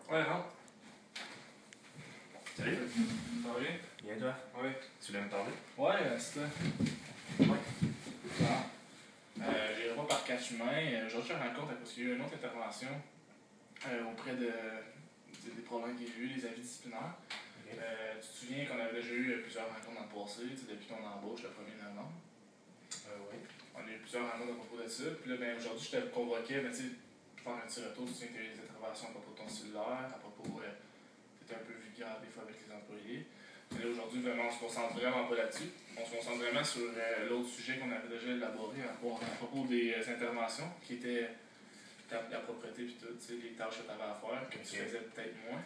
Ouais, rentre. Salut. Ça va bien? Bien, toi? Oui. Tu voulais me parler? Ouais, c'est ça. Ouais. Bon. J'irai pas par quatre chemins. Aujourd'hui, je te rencontre parce qu'il y a eu une autre intervention auprès des problèmes qu'il y a eu, des avis disciplinaires. Okay. Tu te souviens qu'on avait déjà eu plusieurs rencontres dans le passé, depuis ton embauche le 1er novembre? Oui. On a eu plusieurs rencontres à propos de ça. Puis là, aujourd'hui, je te convoquais, pour faire un petit retour. Tu te souviens que tu as eu des interventions à propos de ton cellulaire, à propos. Tu étais un peu vulgaire des fois avec les employés. Mais là, aujourd'hui, vraiment, on se concentre vraiment pas là-dessus. On se concentre vraiment sur l'autre sujet qu'on avait déjà élaboré à propos des interventions, qui était la propreté et tout, les tâches que tu avais à faire, que tu faisais peut-être moins.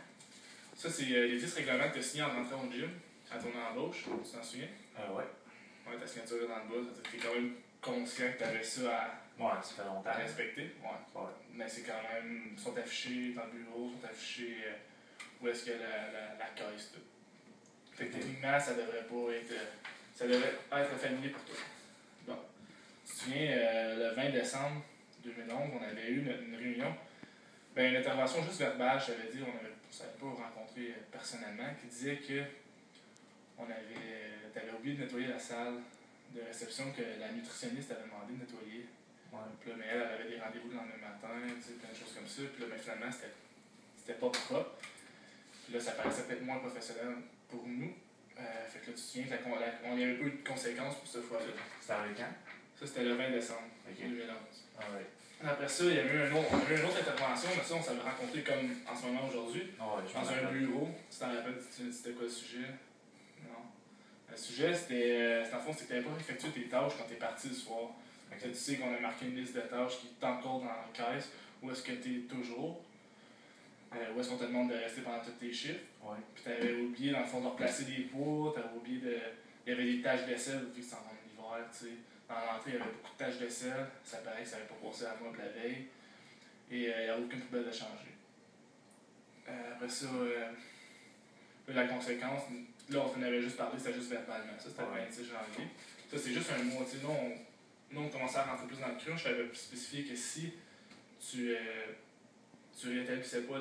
Ça, c'est les 10 règlements que tu as signés en rentrant au gym, à ton embauche, tu t'en souviens? Ouais. Ouais, ta signature est dans le bas, tu es quand même conscient que tu avais ça ça fait longtemps. à respecter. Ouais. Mais c'est quand même, ils sont affichés dans le bureau, ils sont affichés où est-ce que la caisse, tout. Fait que techniquement, ça devrait pas être. Ça devrait être familier pour toi. Bon. Tu te souviens, le 20 décembre 2011, on avait eu une réunion, une intervention juste verbale, je t'avais dit, on ne s'avait pas rencontré personnellement, qui disait que t'avais oublié de nettoyer la salle de réception que la nutritionniste avait demandé de nettoyer. Ouais. Puis là, mais elle avait des rendez-vous le lendemain matin, plein de choses comme ça. Puis là, finalement, c'était pas propre. Puis là, ça paraissait peut-être moins professionnel pour nous. Fait que là, tu te souviens qu'on n'y avait pas eu de conséquences pour cette fois-là. C'était avec quand? Ça, c'était le 20 décembre 2011. Ah oui. Après ça, il y avait eu une autre intervention, mais ça, on s'avait rencontré comme en ce moment aujourd'hui, dans un bureau. Tu t'en rappelles, c'était quoi le sujet? Non. Le sujet, c'était, en fond, c'était que tu n'avais pas effectué tes tâches quand tu es parti le soir. Okay. Tu sais qu'on a marqué une liste de tâches qui est encore dans la caisse. Où est-ce que tu es toujours? Où est-ce qu'on te demande de rester pendant tous tes chiffres? Ouais. Puis tu avais oublié, dans le fond, de replacer des poids. Tu avais oublié de. Il y avait des taches d'aisselle, vu que c'est en hiver, tu sais. Dans l'entrée, il y avait beaucoup de taches d'aisselle. Ça paraît que ça n'avait pas passé à moi la veille. Et il n'y avait aucune poubelle de changer. Après ça, la conséquence, là, on en avait juste parlé, c'était juste verbalement. Ça, c'était le 26 janvier. Ça, c'est juste un mois. Nous, on commençait à rentrer plus dans le cru. Je t'avais spécifié que si tu rétablissais pas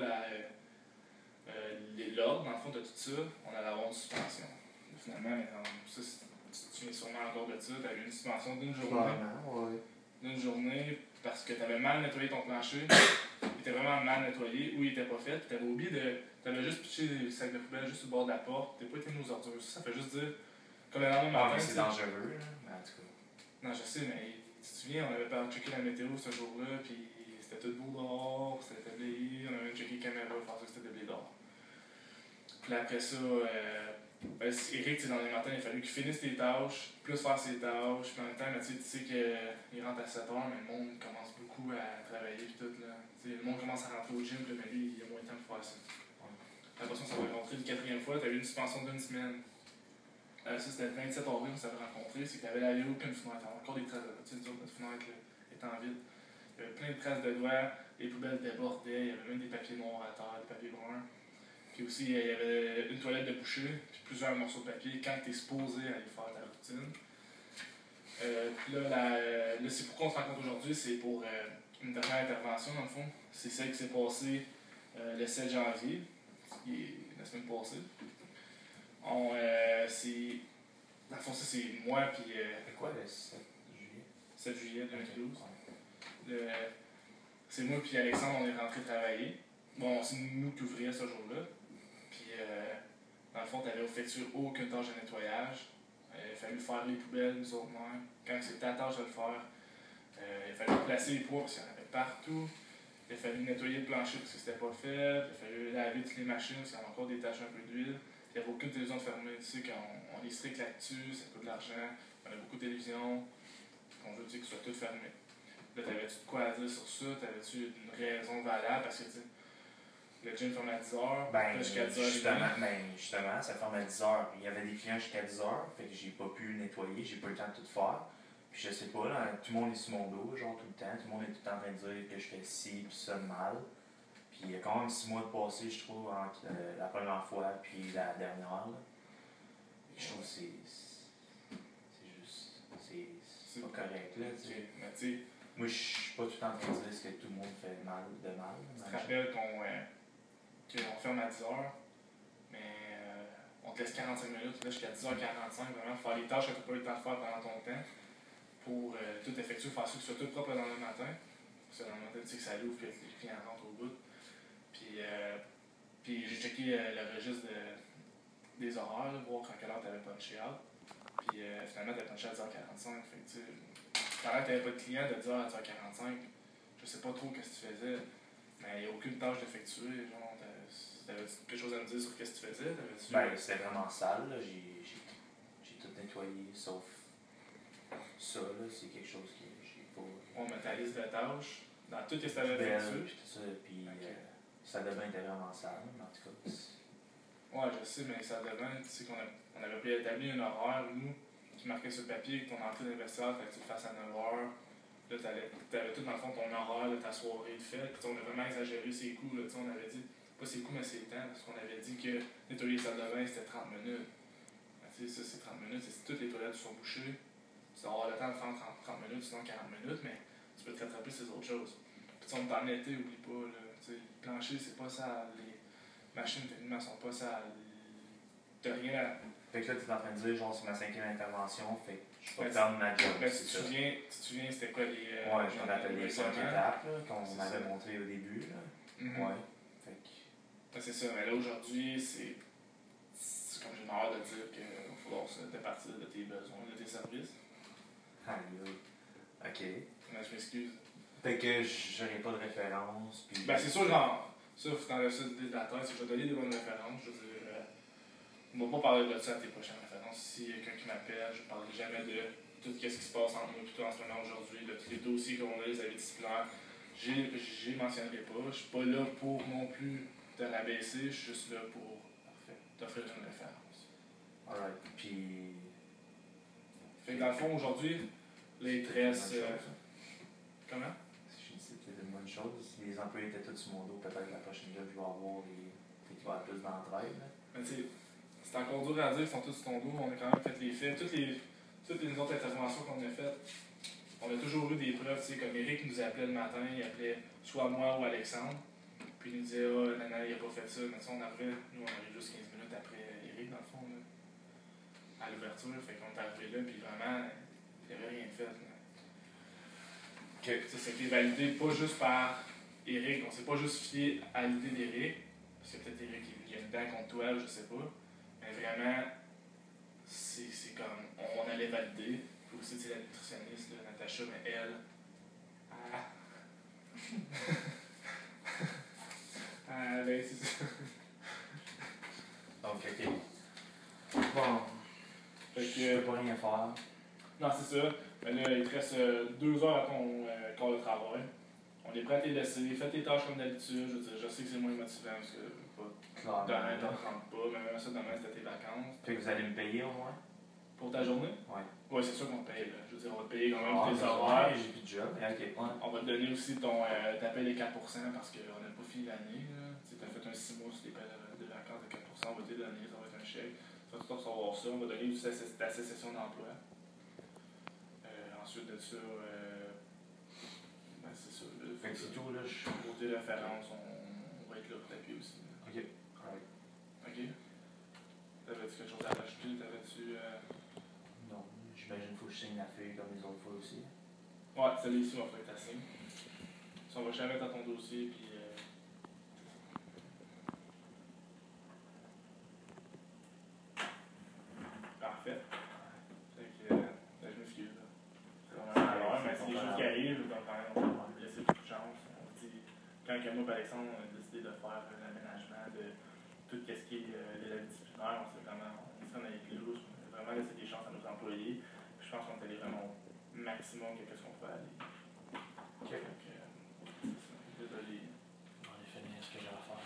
l'ordre, dans le fond, de tout ça, on allait avoir une suspension. Finalement, ça, tu te souviens sûrement encore de ça. Tu avais une suspension d'une journée. D'une journée, parce que tu avais mal nettoyé ton plancher. Il était vraiment mal nettoyé ou il était pas fait. Tu avais oublié de. Tu avais juste pitché les sacs de poubelle juste au bord de la porte. Tu n'as pas été mis aux ordures. Ça fait juste dire. Comme le lendemain matin. C'est dangereux, là. En tout cas. Non, je sais, mais tu te souviens, on avait pas checké la météo ce jour-là, puis c'était tout beau dehors, c'était déblayé. On avait même checké les caméras pour faire que c'était déblayé dehors. Puis après ça, Eric, dans les matins, il a fallu qu'il finisse tes tâches, plus faire ses tâches. Puis en même temps, tu sais qu'il rentre à 7h, mais le monde commence beaucoup à travailler. Puis tout, là. Le monde commence à rentrer au gym, puis, mais lui, il a moins de temps pour faire ça. Après ça, on s'est rencontré une quatrième fois, tu as eu une suspension d'une semaine. Ça, c'était le 27 avril, on s'avait rencontré. C'est que tu avais lavé aucune fenêtre. Encore des traces de doigts. Tu sais, notre fenêtre étant vide. Il y avait plein de traces de doigts, les poubelles débordaient, il y avait même des papiers noirs à terre, des papiers bruns. Puis aussi, il y avait une toilette de boucher, puis plusieurs morceaux de papier quand tu es supposé aller faire ta routine. Puis là, c'est pourquoi on se rencontre aujourd'hui, c'est pour une dernière intervention, dans le fond. C'est celle qui s'est passée le 7 janvier, qui est la semaine passée. Dans le fond, ça, c'est moi, puis. C'est quoi le 7 juillet? 7 juillet 2012. C'est moi, puis Alexandre, on est rentrés travailler. Bon, c'est nous qui ouvrions ce jour-là. Puis, dans le fond, tu n'avais effectué aucune tâche de nettoyage. Il a fallu faire les poubelles, nous autres mêmes. Quand c'était ta tâche de le faire, il a fallu placer les poids parce qu'il y en avait partout. Il a fallu nettoyer le plancher parce que c'était pas fait. Il a fallu laver toutes les machines parce qu'il y avait encore des taches un peu d'huile. Il n'y avait aucune télévision de fermée. Tu sais, quand on est strict là-dessus, ça coûte de l'argent. On a beaucoup de télévision. On veut dire que ce soit tout fermé. Là, t'avais-tu de quoi à dire sur ça? T'avais-tu une raison valable? Parce que, tu sais, le gym ferme à 10h, jusqu'à 10h. Justement, ça ferme à 10h. Il y avait des clients jusqu'à 10h, fait que j'ai pas pu nettoyer, j'ai pas eu le temps de tout faire. Puis je sais pas, là, tout le monde est sur mon dos, genre tout le temps. Tout le monde est tout le temps en train de dire que je fais ci, puis ça mal. Puis il y a quand même 6 mois de passé, je trouve, entre la première fois puis la dernière. Là. Je trouve que c'est juste. C'est pas correct, là. Mais tu sais. Moi, je suis pas tout le temps en train de dire ce que tout le monde fait mal de mal. Tu te rappelles qu'on ferme à 10h, mais on te laisse 45 minutes, là, jusqu'à 10h45, vraiment, faire les tâches que tu n'as pas eu le temps de faire pendant ton temps, pour tout effectuer, faire sûr que ce soit tout propre dans le matin. Parce que dans le matin, tu sais que ça l'ouvre, que les clients rentrent au bout. Puis j'ai checké le registre des horaires, là, voir à quelle heure tu avais punché out. Puis finalement, tu as punché à 10h45. Fait que, tu sais, pendant que tu n'avais pas de clients de 10h à 10h45, je sais pas trop ce que tu faisais, mais il n'y a aucune tâche d'effectuer. Genre, t'avais-tu quelque chose à me dire sur ce que tu faisais? Ben, c'était vraiment sale, là. J'ai tout nettoyé, sauf ça, là. C'est quelque chose que j'ai pas. On met ta liste de tâches dans tout ce que tu avais effectué. Puis tout ça, puis ça devait être vraiment sale, mais en tout cas. Ouais, je sais, mais ça devait, tu sais qu'on avait préétabli un horaire, nous, qui marquait sur le papier que ton entrée d'universitaire, fallait que tu le fasses à 9h. Là, t'avais tout dans le fond ton horaire de ta soirée de fête. Puis on a vraiment exagéré ses coûts. Là, on avait dit, pas ses coûts, mais ses temps, parce qu'on avait dit que nettoyer les salles de bain, c'était 30 minutes. Ben, tu sais, ça, c'est 30 minutes. Si toutes les toilettes sont bouchées, tu vas avoir le temps de faire 30 minutes, sinon 40 minutes, mais tu peux te rattraper ces autres choses. Puis on est en été, oublie pas. Là, le plancher, c'est pas ça. Les machines, techniquement, sont pas ça. T'as rien à. Fait que là, tu es en train de dire, genre, c'est ma 5e intervention, fait que je vais perdre ma job. Ben, tu te souviens, c'était quoi les. Ouais, je me rappelle les 5 étapes qu'on m'avait ça. montré au début. Là. Ouais. Fait que. Ben, c'est ça, mais là, aujourd'hui, c'est comme j'ai marre de dire qu'il va falloir se départir de tes besoins, de tes services. Aïe, ok. Mais je m'excuse. Fait que j'aurais pas de référence. Puis... Ben, c'est sûr, genre, ça, dans le sud de la tête, c'est que je vais donner des bonnes références. Je veux dire, on va pas parler de ça à tes prochaines références. Si quelqu'un qui m'appelle, je ne parlerai jamais de tout ce qui se passe entre nous plutôt en ce moment aujourd'hui, de tous les dossiers qu'on a, les avis disciplinaires. J'y mentionnerai pas. Je suis pas là pour non plus te rabaisser, je suis juste là pour t'offrir une référence. Alright. Puis. Fait que dans le fond, aujourd'hui, les tresses. Comment? Je dis c'était une bonne chose. Si les employés étaient tous sur mon dos, peut-être la prochaine job, je vais avoir des. Fait qu'il va y avoir plus d'entraide. Mais tu sais, c'est encore dur à dire, ils sont tous sur ton dos. On a quand même fait les faits. Toutes les autres interventions qu'on a faites, on a toujours eu des preuves. Tu sais, comme Eric nous appelait le matin, il appelait soit moi ou Alexandre. Puis il nous disait, oh, Nana, il a pas fait ça. Mais tu sais, nous, on arrive juste 15 minutes après Eric, dans le fond, là, à l'ouverture. Fait qu'on est arrivé là, puis vraiment, il n'y avait rien fait. Okay. C'était validé pas juste par Eric. On s'est pas juste fié à l'idée d'Eric. Parce que peut-être Eric, il y a une dent contre toi, je sais pas. Mais vraiment, c'est comme, on allait valider. Puis aussi, tu sais, la nutritionniste, là, Natacha, mais elle. Ben, c'est ça. Donc, ok. Bon. Fait que, je peux pas rien faire. Non, c'est ça. Mais là, il te reste 2 heures à ton corps de travail. On est prêt à te laisser. Fais tes tâches comme d'habitude. Je sais que c'est moins motivant parce que demain, t'en rentres pas. Mais même ça, demain, c'était tes vacances. Fait que vous allez me payer au moins? Pour ta journée? Ouais. Ouais, c'est sûr qu'on te paye. Là. Je veux dire, on va te payer quand même tes horaires. J'ai plus de job. Okay. Ouais. On va te donner aussi ton paye de 4% parce qu'on n'a pas fini l'année. Tu as fait un 6 mois sur tes payes de vacances de 4%. On va te donner, ça va être un chèque. Tu vas tout recevoir ça. On va donner aussi ta cessation d'emploi. Ensuite de ça, ben c'est ça. Fait que c'est tout, là. Côté référence, on va être là pour t'appuyer aussi. Là. Ok. Alright. Ok. T'avais-tu quelque chose à rajouter? T'avais-tu. Non. J'imagine qu'il faut que je signe la feuille comme les autres fois aussi. Ouais, celle ici, on va faire ta signe. Ça, on va jamais mettre dans ton dossier, puis. Parfait. Fait que. Je m'excuse. Alors, mais c'est des choses qui arrivent, donc quand même, on va laisser beaucoup de chance. On se dit, quand Camille et Alexandre ont décidé de faire un aménagement de tout ce qui est les avis disciplinaires, on s'est vraiment allé plus lourd, on a vraiment laissé des chances à nos employés. Puis je pense qu'on est allé vraiment au maximum de ce qu'on peut aller. Ok. Donc, c'est ça. Désolé. On va finir ce que j'ai à faire.